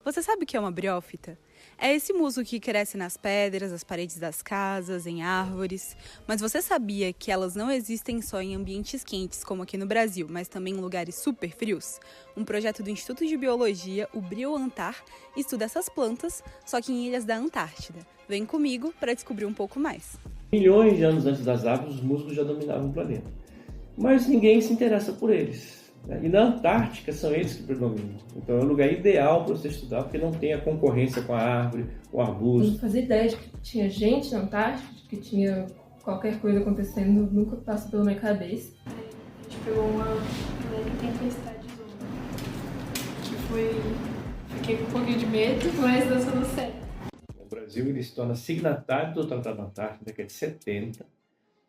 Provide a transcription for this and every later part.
Você sabe o que é uma briófita? É esse musgo que cresce nas pedras, nas paredes das casas, em árvores. Mas você sabia que elas não existem só em ambientes quentes, como aqui no Brasil, mas também em lugares super frios? Um projeto do Instituto de Biologia, o BrioAntar, estuda essas plantas, só que em ilhas da Antártida. Vem comigo para descobrir um pouco mais. Milhões de anos antes das árvores, os musgos já dominavam o planeta. Mas ninguém se interessa por eles. E na Antártica são eles que predominam. Então é o lugar ideal para você estudar, porque não tem a concorrência com a árvore, com o Eu arbusto. não fazia ideia de que tinha gente na Antártida, de que tinha qualquer coisa acontecendo, nunca passou pela minha cabeça. A gente pegou uma leve tempestade zona, que foi... Fiquei com um pouquinho de medo, mas deu tudo certo. O Brasil ele se torna signatário do Tratado Antártico na década de 70,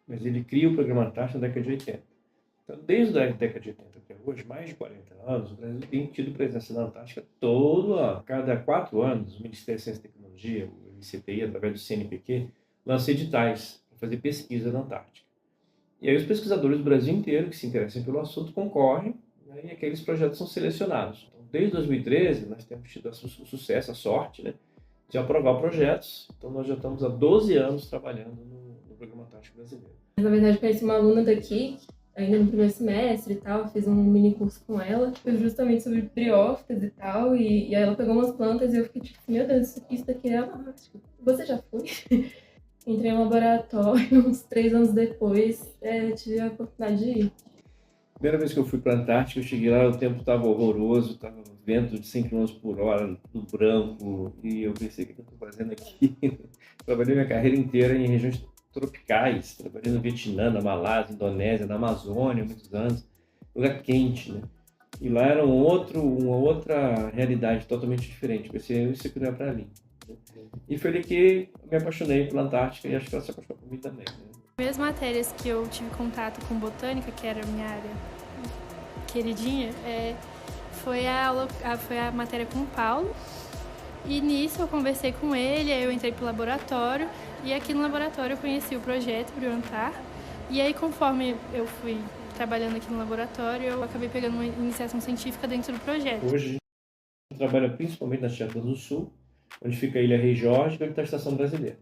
mas ele cria o Programa Antártico na década de 80. Então, desde a década de 80 até hoje, mais de 40 anos, o Brasil tem tido presença na Antártica todo ano. Cada 4 anos, o Ministério da Ciência e Tecnologia, o MCTI, através do CNPq, lança editais para fazer pesquisa na Antártica. E aí os pesquisadores do Brasil inteiro que se interessam pelo assunto concorrem, né, e aqueles projetos são selecionados. Então, desde 2013, nós temos tido o sucesso, a sorte, né, de aprovar projetos. Então, nós já estamos há 12 anos trabalhando no Programa Antártico Brasileiro. Na verdade, eu conheci uma aluna daqui, ainda no primeiro semestre e tal, fiz um mini curso com ela, foi justamente sobre briófitas e tal, e aí ela pegou umas plantas e eu fiquei tipo, meu Deus, isso daqui é Antártica. Você já foi? Entrei no laboratório, uns 3 anos depois, tive a oportunidade de ir. Primeira vez que eu fui para a Antártica, eu cheguei lá, o tempo estava horroroso, estava vento de 100 km por hora, tudo branco, e eu pensei, o que eu estou fazendo aqui? Trabalhei minha carreira inteira em regiões tropicais, trabalhei no Vietnã, na Malásia, Indonésia, na Amazônia, muitos anos, lugar quente, né? E lá era uma outra realidade totalmente diferente, pensei, isso aqui não é para mim. E foi ali que eu me apaixonei pela Antártica e acho que ela se apaixonou por mim também, né? As primeiras matérias que eu tive contato com botânica, que era a minha área queridinha, foi a matéria com o Paulo. E nisso eu conversei com ele, aí eu entrei pro laboratório. E aqui no laboratório eu conheci o projeto BrioAntar. E aí, conforme eu fui trabalhando aqui no laboratório, eu acabei pegando uma iniciação científica dentro do projeto. Hoje a gente trabalha principalmente na Shetland do Sul, onde fica a Ilha Rei Jorge, onde está a Estação Brasileira.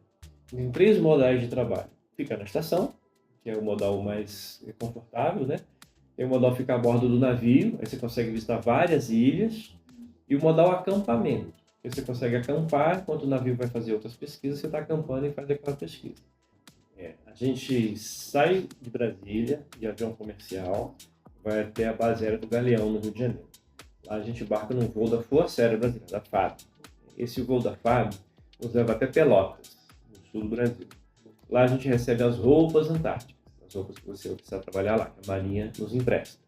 Tem 3 modais de trabalho. Fica na estação, que é o modal mais confortável, né? Tem o modal ficar a bordo do navio, aí você consegue visitar várias ilhas. E o modal acampamento, que você consegue acampar enquanto o navio vai fazer outras pesquisas, você está acampando e faz aquela pesquisa. A gente sai de Brasília, de avião comercial, vai até a base aérea do Galeão, no Rio de Janeiro. Lá a gente embarca num voo da Força Aérea Brasileira, da FAB. Esse voo da FAB nos leva até Pelotas, no sul do Brasil. Lá a gente recebe as roupas antárticas, as roupas que você vai precisar trabalhar lá, que a Marinha nos empresta.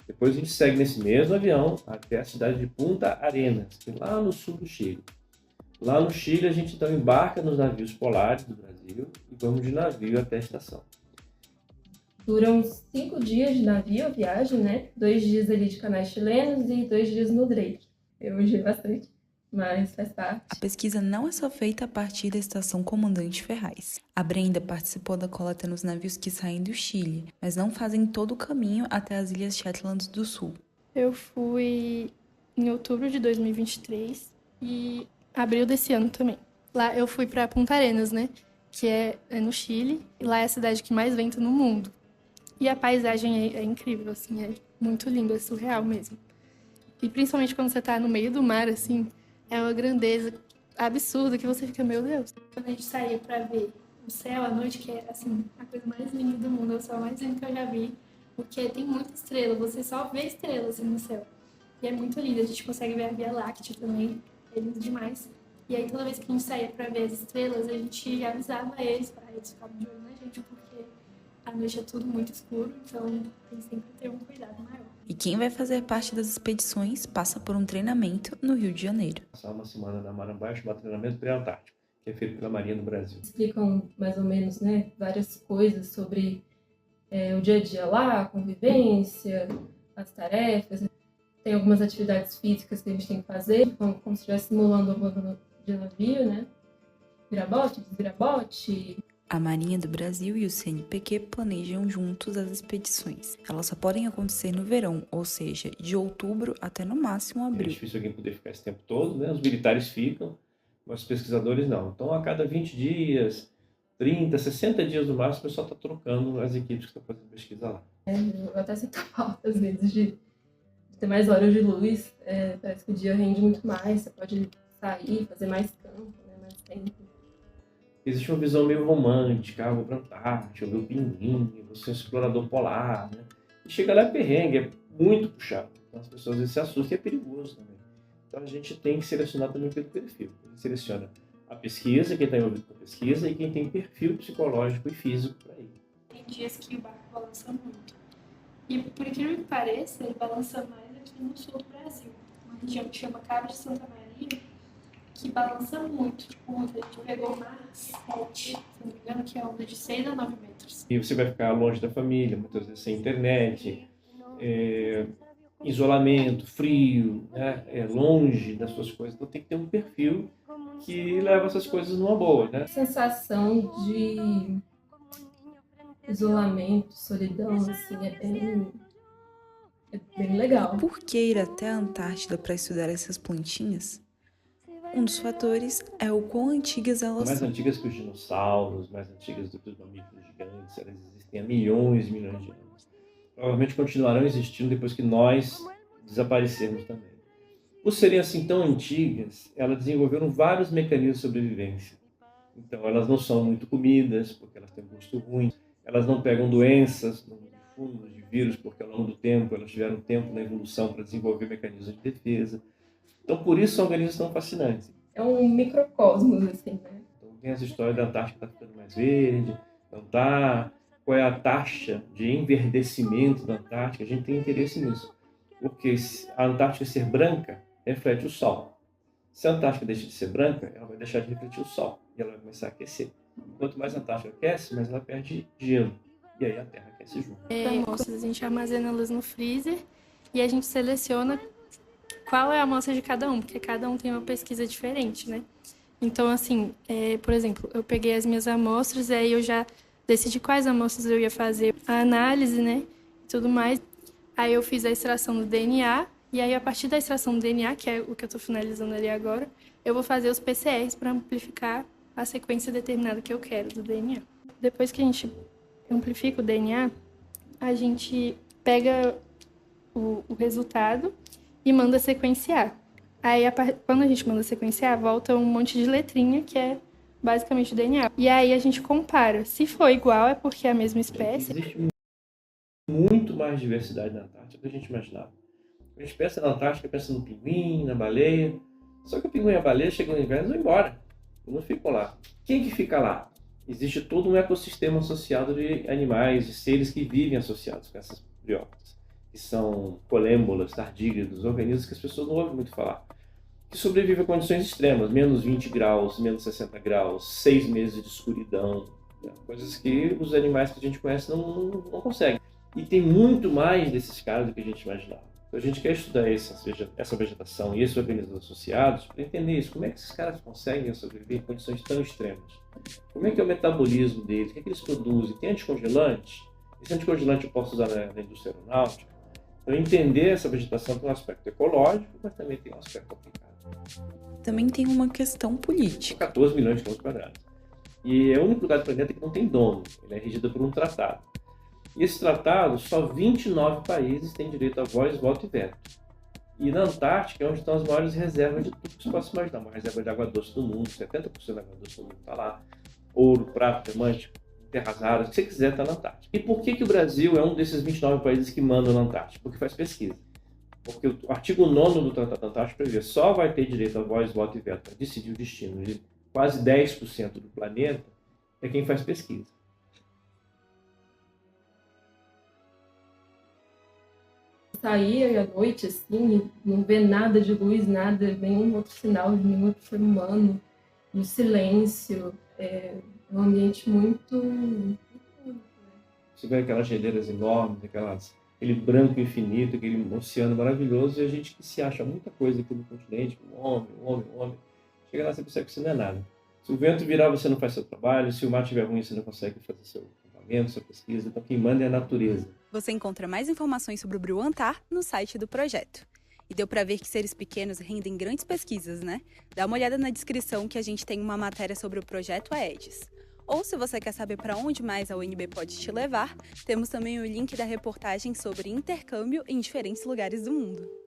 Depois a gente segue nesse mesmo avião até a cidade de Punta Arenas, que é lá no sul do Chile. Lá no Chile a gente então embarca nos navios polares do Brasil e vamos de navio até a estação. Duram 5 dias de navio a viagem, né? 2 dias ali de canais chilenos e 2 dias no Drake. Eu usei bastante, mas faz parte. A pesquisa não é só feita a partir da estação Comandante Ferraz. A Brenda participou da coleta nos navios que saem do Chile, mas não fazem todo o caminho até as Ilhas Shetland do Sul. Eu fui em outubro de 2023 e abril desse ano também. Lá eu fui para Punta Arenas, né? Que é no Chile. E lá é a cidade que mais venta no mundo. E a paisagem é incrível, assim, é muito linda, é surreal mesmo. E principalmente quando você tá no meio do mar, assim, é uma grandeza absurda que você fica, meu Deus. Quando a gente saía pra ver o céu à noite, que é, assim, a coisa mais linda do mundo, é o céu mais lindo que eu já vi, porque tem muita estrela, você só vê estrelas assim no céu. E é muito lindo, a gente consegue ver a Via Láctea também, é lindo demais. E aí toda vez que a gente saía pra ver as estrelas, a gente avisava eles, para eles ficarem de olho na gente, porque à noite é tudo muito escuro, então tem sempre que ter um cuidado maior. E quem vai fazer parte das expedições passa por um treinamento no Rio de Janeiro. Passar uma semana na Marambaia, chamado treinamento pré-antártico, que é feito pela Marinha do Brasil. Explicam mais ou menos, né, várias coisas sobre o dia a dia lá, a convivência, as tarefas. Tem algumas atividades físicas que a gente tem que fazer, como se estivesse simulando o abandono de navio, né? Virabote, desvirabote. A Marinha do Brasil e o CNPq planejam juntos as expedições. Elas só podem acontecer no verão, ou seja, de outubro até no máximo É abril. difícil alguém poder ficar esse tempo todo, né? Os militares ficam, mas os pesquisadores não. Então, a cada 20 dias, 30, 60 dias no máximo, o pessoal está trocando as equipes que estão fazendo pesquisa lá. Eu até sinto falta, às vezes, de ter mais horas de luz. Parece que o dia rende muito mais, você pode sair, fazer mais campo, né? Mais tempo. Existe uma visão meio romântica, vou para a Antártida, ver o pinguim, você é um explorador polar, né? E chega lá é perrengue, é muito puxado. Então as pessoas às vezes se assustam e é perigoso também. Então a gente tem que selecionar também pelo perfil. A gente seleciona a pesquisa, quem está envolvido com a pesquisa, e quem tem perfil psicológico e físico para ir. Tem dias que o barco balança muito. E por incrível que pareça, ele balança mais aqui no sul do Brasil. Uma região que chama Cabo de Santa Maria, que balança muito. Tipo, ontem a gente pegou mar 7, se não me engano, que é onda de 6 a 9 metros. E você vai ficar longe da família, muitas vezes sem internet, isolamento, frio, né? Longe das suas coisas. Então tem que ter um perfil que leva essas coisas numa boa, né? A sensação de isolamento, solidão, assim, é bem legal. Por que ir até a Antártida para estudar essas plantinhas? Um dos fatores é o quão antigas elas Mais são. antigas que os dinossauros, mais antigas do que os mamíferos gigantes, elas existem há milhões e milhões de anos. Provavelmente continuarão existindo depois que nós desaparecermos também. Por serem assim tão antigas, elas desenvolveram vários mecanismos de sobrevivência. Então, elas não são muito comidas, porque elas têm um gosto ruim. Elas não pegam doenças, de fungos, de vírus, porque ao longo do tempo elas tiveram tempo na evolução para desenvolver mecanismos de defesa. Então, por isso são organismos tão fascinantes. É um microcosmos, assim, né? Então, tem essa história da Antártica que está ficando mais verde, não está. Qual é a taxa de enverdecimento da Antártica? A gente tem interesse nisso. Porque a Antártica ser branca reflete o Sol. Se a Antártica deixa de ser branca, ela vai deixar de refletir o Sol e ela vai começar a aquecer. Quanto mais a Antártica aquece, mais ela perde gelo. E aí a Terra aquece junto. Amostras, a gente armazena elas no freezer e a gente seleciona qual é a amostra de cada um, porque cada um tem uma pesquisa diferente, né? Então, assim, por exemplo, eu peguei as minhas amostras e aí eu já decidi quais amostras eu ia fazer a análise, né? E tudo mais. Aí eu fiz a extração do DNA e aí a partir da extração do DNA, que é o que eu tô finalizando ali agora, eu vou fazer os PCRs para amplificar a sequência determinada que eu quero do DNA. Depois que a gente amplifica o DNA, a gente pega o resultado e manda sequenciar. Aí, quando a gente manda sequenciar, volta um monte de letrinha, que é basicamente o DNA. E aí a gente compara. Se for igual, é porque é a mesma espécie. Existe muito mais diversidade na Antártida do que a gente imaginava. A gente pensa na Antártica, pensa no pinguim, na baleia. Só que o pinguim e a baleia chegam no inverno e vão embora. Não ficam lá. Quem que fica lá? Existe todo um ecossistema associado de animais, de seres que vivem associados com essas briófitas, que são colêmbolas, tardígrados, organismos que as pessoas não ouvem muito falar, que sobrevivem a condições extremas, menos 20 graus, menos 60 graus, 6 meses de escuridão, né? Coisas que os animais que a gente conhece não conseguem. E tem muito mais desses caras do que a gente imaginava. Então a gente quer estudar essa vegetação e esses organismos associados para entender isso. Como é que esses caras conseguem sobreviver em condições tão extremas? Como é que é o metabolismo deles? O que é que eles produzem? Tem anticongelante? Esse anticongelante eu posso usar na indústria aeronáutica? Então entender essa vegetação tem um aspecto ecológico, mas também tem um aspecto aplicado. Também tem uma questão política. 14 milhões de quilômetros quadrados. E é o único lugar do planeta que não tem dono. Ele é regido por um tratado. E esse tratado, só 29 países têm direito a voz, voto e veto. E na Antártica é onde estão as maiores reservas de tudo que você possa imaginar. Uma reserva de água doce do mundo, 70% da água doce do mundo está lá. Ouro, prata, diamante, terras raras, o que você quiser está na Antártica. E por que o Brasil é um desses 29 países que mandam na Antártica? Porque faz pesquisa. Porque o artigo 9º do Tratado Antártico prevê só vai ter direito a voz, voto e veto para decidir o destino de quase 10% do planeta é quem faz pesquisa. Sair à noite, assim, não ver nada de luz, nada, nenhum outro sinal de nenhum outro ser humano, no silêncio, é um ambiente muito... Você vê aquelas geleiras enormes, aquele branco infinito, aquele oceano maravilhoso, e a gente que se acha muita coisa aqui no continente, um homem. Chega lá, você percebe que isso não é nada. Se o vento virar, você não faz seu trabalho. Se o mar estiver ruim, você não consegue fazer seu acampamento, sua pesquisa. Então, quem manda é a natureza. Você encontra mais informações sobre o Bruantar no site do projeto. E deu para ver que seres pequenos rendem grandes pesquisas, né? Dá uma olhada na descrição que a gente tem uma matéria sobre o projeto Aedes. Ou se você quer saber para onde mais a UNB pode te levar, temos também o link da reportagem sobre intercâmbio em diferentes lugares do mundo.